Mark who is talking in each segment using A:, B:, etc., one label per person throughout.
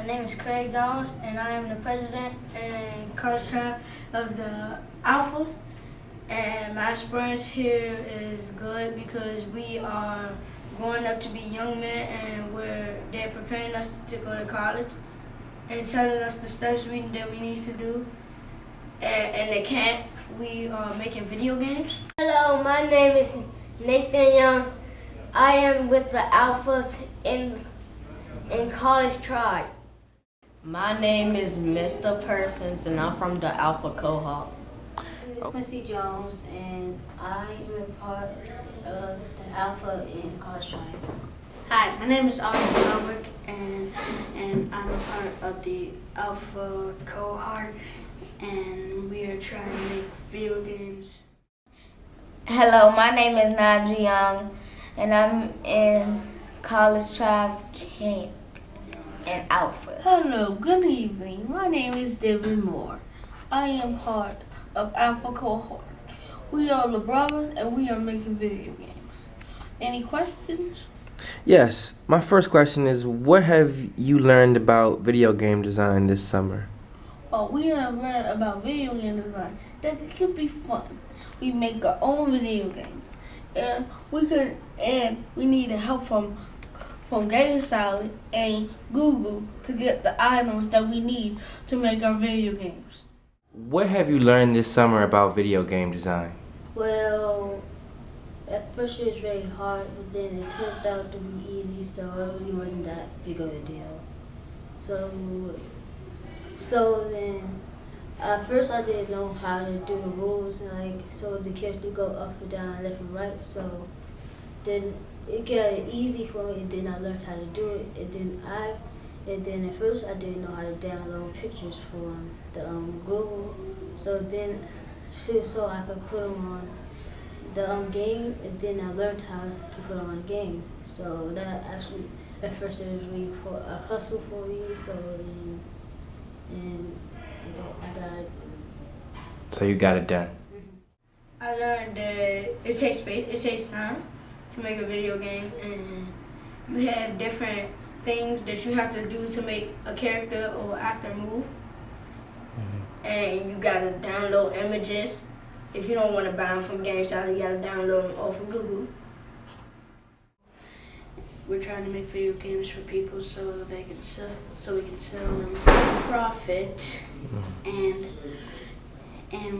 A: My name is Craig Jones, and I am the president and college track of the Alphas. And my experience here is good because we are growing up to be young men, and they're preparing us to go to college and telling us the steps that we need to do. And the camp, we are making video games.
B: Hello, my name is Nathan Young. I am with the Alphas in College Tribe.
C: My name is Mr. Persons, and I'm from the Alpha Cohort.
D: My name is Quincy Jones, and I am a part of the Alpha in College Tribe.
E: Hi, my name is August Elwick, and I'm a part of the Alpha Cohort, and we are trying to make video games.
F: Hello, my name is Najee Young, and I'm in College Tribe Camp and Alpha.
G: Hello, good evening. My name is David Moore. I am part of Alpha Cohort. We are the brothers and we are making video games. Any questions?
H: Yes. My first question is, what have you learned about video game design this summer?
G: We have learned about video game design that it can be fun. We make our own video games. And we need help from Game Salad and Google to get the items that we need to make our video games.
H: What have you learned this summer about video game design?
D: Well, at first it was really hard, but then it turned out to be easy, so it really wasn't that big of a deal. So then, at first I didn't know how to do the rules, so the character go up and down, left and right. So then it got easy for me, and then I learned how to do it. And then at first I didn't know how to download pictures from the Google. So I could put them on the game, and then I learned how to put them on the game. So that actually, at first it was really a hustle for me. So then I got it.
H: So you got it done.
A: I learned that it takes time to make a video game, and you have different things that you have to do to make a character or actor move. And you gotta download images. If you don't want to buy them from GameStop, you gotta download them off of Google.
E: We're trying to make video games for people so we can sell them for profit, and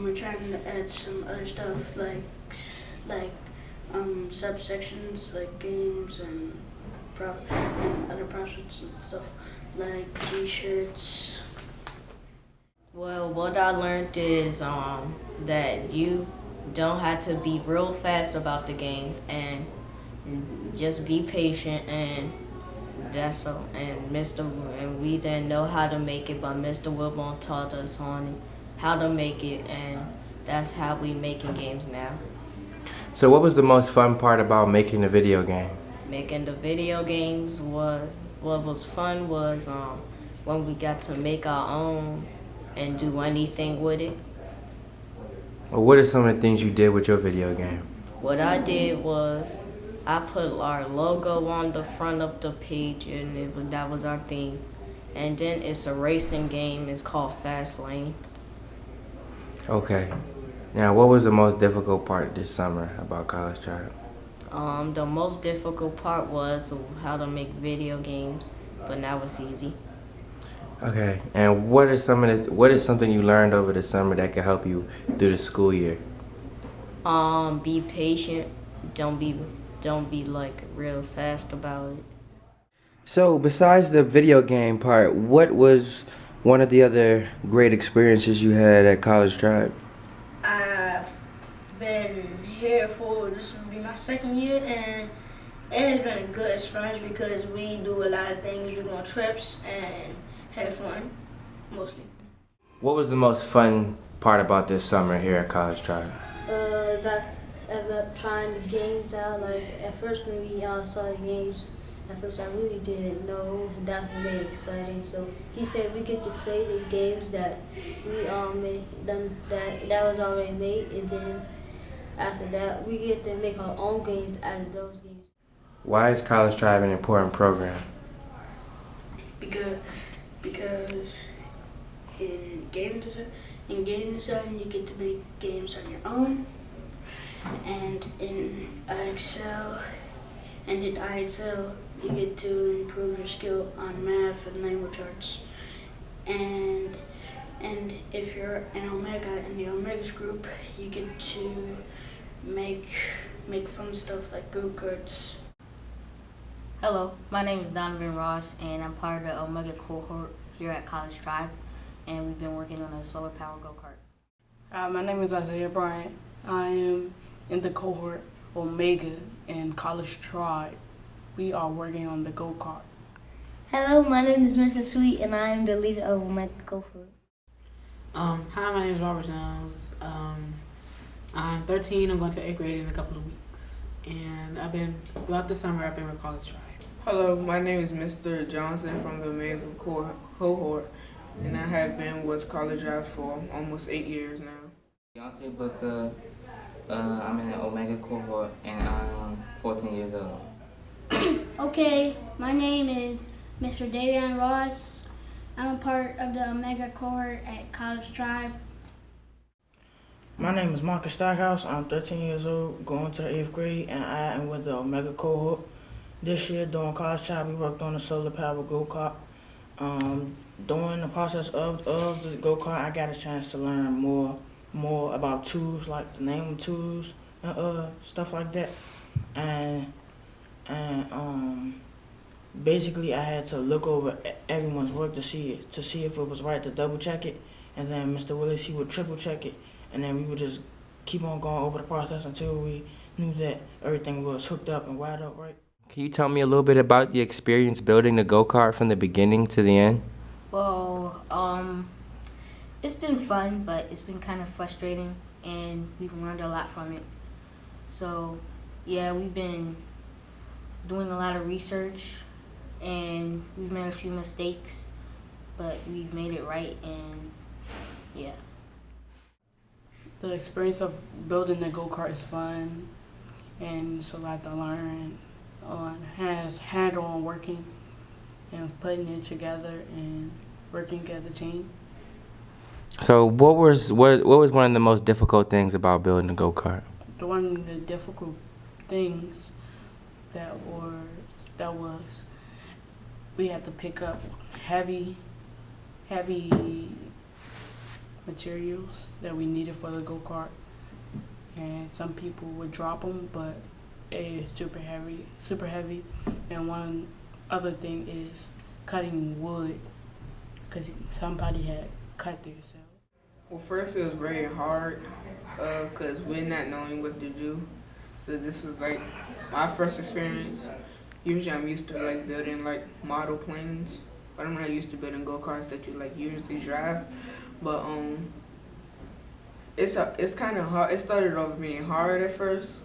E: we're trying to add some other stuff like subsections like games and other profits and stuff like T-shirts.
C: Well, what I learned is that you don't have to be real fast about the game, and just be patient, and that's all. And we didn't know how to make it, but Mr. Wilborn taught us on it, how to make it, and that's how we making games now.
H: So what was the most fun part about making the video game?
C: Making the video games what was fun was when we got to make our own and do anything with it.
H: Well, what are some of the things you did with your video game?
C: What I did was I put our logo on the front of the page, and that was our theme. And then it's a racing game. It's called Fast Lane.
H: Okay. Now, what was the most difficult part this summer about College Tribe?
C: The most difficult part was how to make video games, but now it's easy.
H: Okay. And what is something you learned over the summer that could help you through the school year?
C: Be patient. Don't be like real fast about it.
H: So, besides the video game part, what was one of the other great experiences you had at College Tribe?
A: I've been here this will be my second year, and it has been a good experience because we do a lot of things. We go on trips and have fun, mostly.
H: What was the most fun part about this summer here at College Tribe?
D: About trying the games out. Like at first when we saw the games, at first I really didn't know. That made it exciting. So he said we get to play the games that we made, that was already made, and then after that we get to make our own games out of those games.
H: Why is College Tribe an important program?
E: Because because in game design you get to make games on your own, and in IXL you get to improve your skill on math and language arts. And if you're an Omega in the Omegas group, you get to make fun stuff like go-karts.
I: Hello, my name is Donovan Ross, and I'm part of the Omega cohort here at College Tribe, and we've been working on a solar power go-kart.
J: My name is Isaiah Bryant. I am in the cohort Omega in College Tribe. We are working on the go-kart.
D: Hello, my name is Mr. Sweet, and I am the leader of Omega Cohort.
K: Hi, my name is Robert Jones. I'm 13. I'm going to 8th grade in a couple of weeks, and throughout the summer I've been with College Tribe.
L: Hello, my name is Mr. Johnson from the Omega cohort, and I have been with College Drive for almost 8 years now.
M: Deontay Booker, I'm in the Omega cohort, and I'm 14 years old.
N: Okay, my name is Mr. Davion Ross. I'm a part of the Omega cohort at College Tribe.
O: My name is Marcus Stackhouse. I'm 13 years old, going to the 8th grade, and I am with the Omega cohort. This year, during College Tribe, we worked on the solar power go-kart. During the process of the go-kart, I got a chance to learn more about tools, like the name of tools and stuff like that. And basically, I had to look over everyone's work to see if it was right, to double check it, and then Mr. Willis, he would triple check it, and then we would just keep on going over the process until we knew that everything was hooked up and wired up right.
H: Can you tell me a little bit about the experience building the go-kart from the beginning to the end?
I: Well, it's been fun, but it's been kind of frustrating, and we've learned a lot from it. So, yeah, we've been doing a lot of research, and we've made a few mistakes, but we've made it right, and yeah.
J: The experience of building the go-kart is fun, and it's a lot to learn on hand-on working and putting it together and working as a team.
H: So what was one of the most difficult things about building a go-kart?
J: One of the difficult things that was we had to pick up heavy materials that we needed for the go-kart, and some people would drop them, but it's super heavy. And one other thing is cutting wood, because somebody had cut themselves.
L: Well, first it was very hard because we're not knowing what to do. So this is like my first experience. Usually I'm used to like building like model planes, but I'm not used to building go-karts that you like usually drive. But it's kind of hard. It started off being hard at first,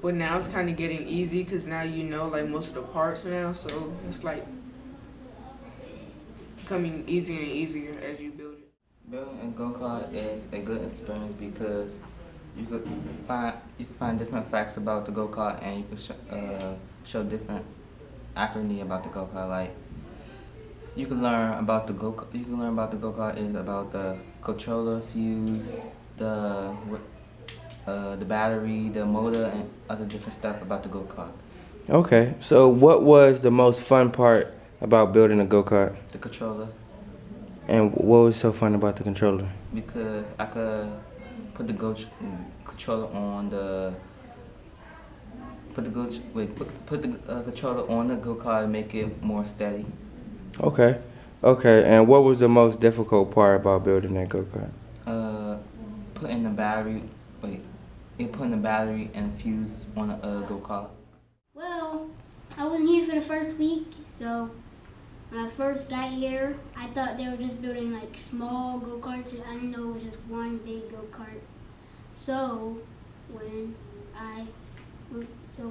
L: but now it's kind of getting easy because now you know like most of the parts now. So it's like becoming easier and easier as you build it.
M: Building a go-kart is a good experience because you could find different facts about the go-kart, and you could show different accurately about the go-kart. Like you can learn about the go-kart is about the controller, fuse, the battery, the motor, and other different stuff about the go-kart.
H: Okay, so what was the most fun part about building a go-kart?
M: The controller.
H: And what was so fun about the controller?
M: Because I could put the controller on the controller on the go-kart and make it more steady.
H: Okay. And what was the most difficult part about building that go-kart?
M: Putting the battery and fuse on a go-kart.
N: Well, I wasn't here for the first week, so when I first got here, I thought they were just building like small go-karts, and I didn't know it was just one big go-kart. So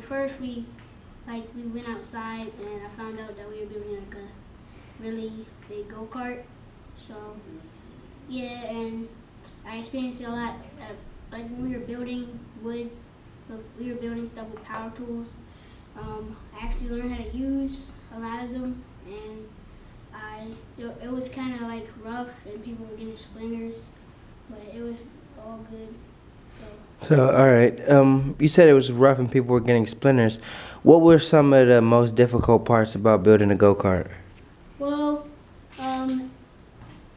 N: first we went outside, and I found out that we were building like a really big go-kart. So yeah, and I experienced a lot. Like when we were building wood, we were building stuff with power tools. I actually learned how to use a lot of them, and was kind of like rough and people were getting splinters, but it was all good.
H: So, all right. You said it was rough and people were getting splinters. What were some of the most difficult parts about building a go-kart?
N: Well,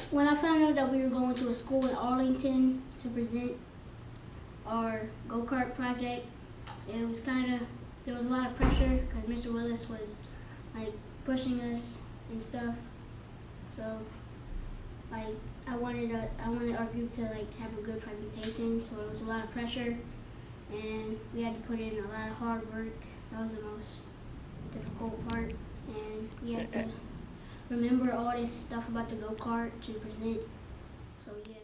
N: when I found out that we were going to a school in Arlington to present our go-kart project, it was there was a lot of pressure because Mr. Willis was like pushing us and stuff. So like I wanted our group to like have a good presentation, so it was a lot of pressure and we had to put in a lot of hard work. That was the most difficult part, and we had to remember all this stuff about the go-kart to present. So yeah.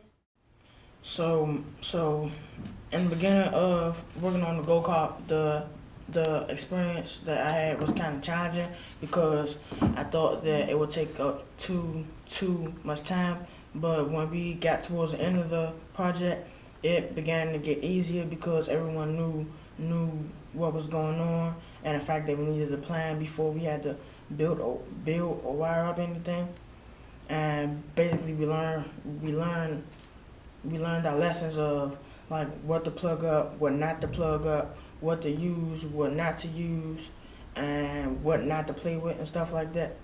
O: So in the beginning of working on the go-kart, the experience that I had was kind of challenging because I thought that it would take up too much time. But when we got towards the end of the project, it began to get easier because everyone knew what was going on, and the fact that we needed a plan before we had to build or wire up anything. And basically we learned our lessons of like what to plug up, what not to plug up, what to use, what not to use, and what not to play with and stuff like that.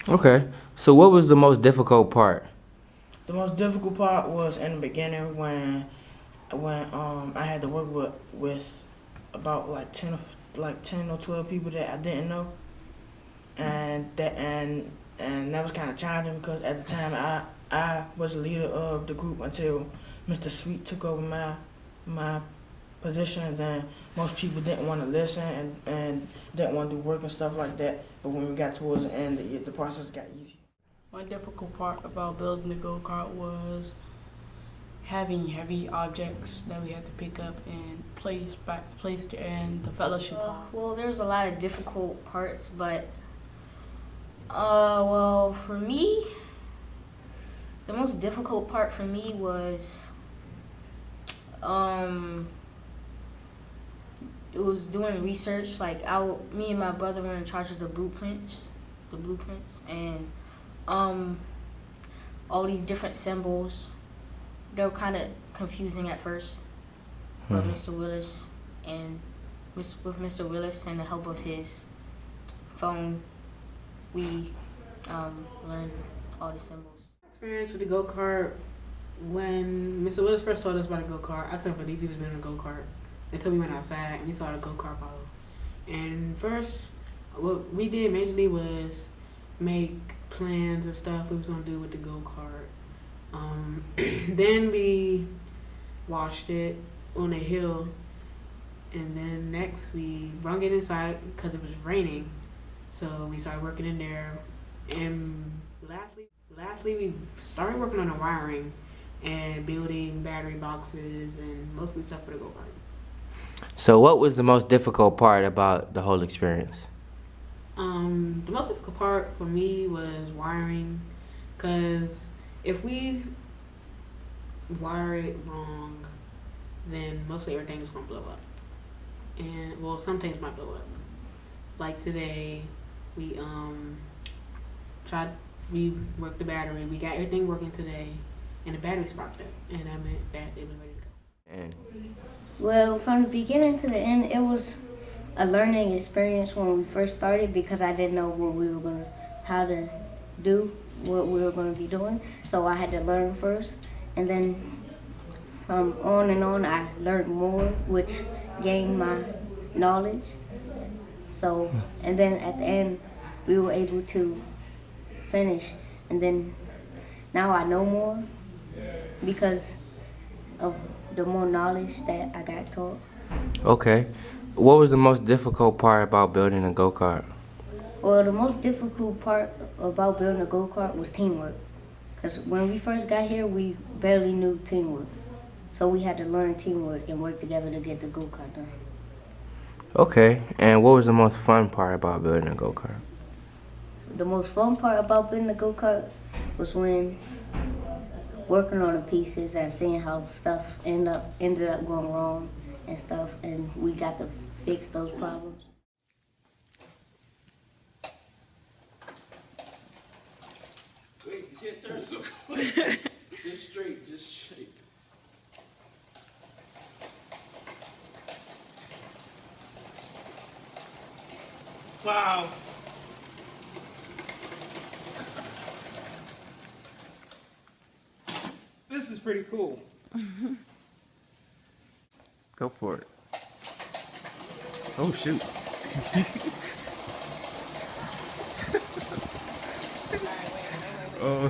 H: Okay. So what was the most difficult part?
O: The most difficult part was in the beginning when I had to work with about like 10 or 12 people that I didn't know, and that was kind of challenging because at the time I was the leader of the group until Mr. Sweet took over my position. Then most people didn't want to listen and didn't want to do work and stuff like that. But when we got towards the end, the process got easier.
J: One difficult part about building the go-kart was having heavy objects that we had to pick up and place in the fellowship hall.
I: Well, there's a lot of difficult parts, but well, for me, the most difficult part for me was it was doing research. Like me and my brother were in charge of the blueprints, and all these different symbols. They were kind of confusing at first, but Mr. Willis and with Mr. Willis and the help of his phone, we learned all the symbols.
K: Experience with the go-kart, when Mr. Willis first told us about the go-kart, I couldn't believe he was doing a go-kart until we went outside and we saw the go-kart model. And first, what we did majorly was make plans and stuff we was gonna do with the go-kart. Then we washed it on a hill, and then next we brought it inside because it was raining, so we started working in there. And lastly we started working on the wiring and building battery boxes and mostly stuff for the go-kart.
H: So what was the most difficult part about the whole experience?
K: The most difficult part for me was wiring, because if we wire it wrong, then mostly everything's gonna blow up. And well, some things might blow up. Like today, we worked the battery. We got everything working today, and the battery sparked up, and that meant that it was ready to go.
B: Well, from the beginning to the end, it was a learning experience when we first started because I didn't know how to do what we were gonna be doing. So I had to learn first, and then from on and on, I learned more, which gained my knowledge. So, and then at the end, we were able to finish, and then now I know more because of the more knowledge that I got taught.
H: Okay. What was the most difficult part about building a go-kart?
B: Well, the most difficult part about building a go-kart was teamwork. Because when we first got here, we barely knew teamwork. So we had to learn teamwork and work together to get the go-kart done.
H: Okay. And what was the most fun part about building a go-kart?
B: The most fun part about building a go-kart was when working on the pieces and seeing how stuff ended up going wrong and stuff, and we got to fix those problems.
P: Great. Shit turns so quick. Just straight, just straight.
Q: Wow. This is pretty cool.
R: Go for it. Oh shoot. Oh.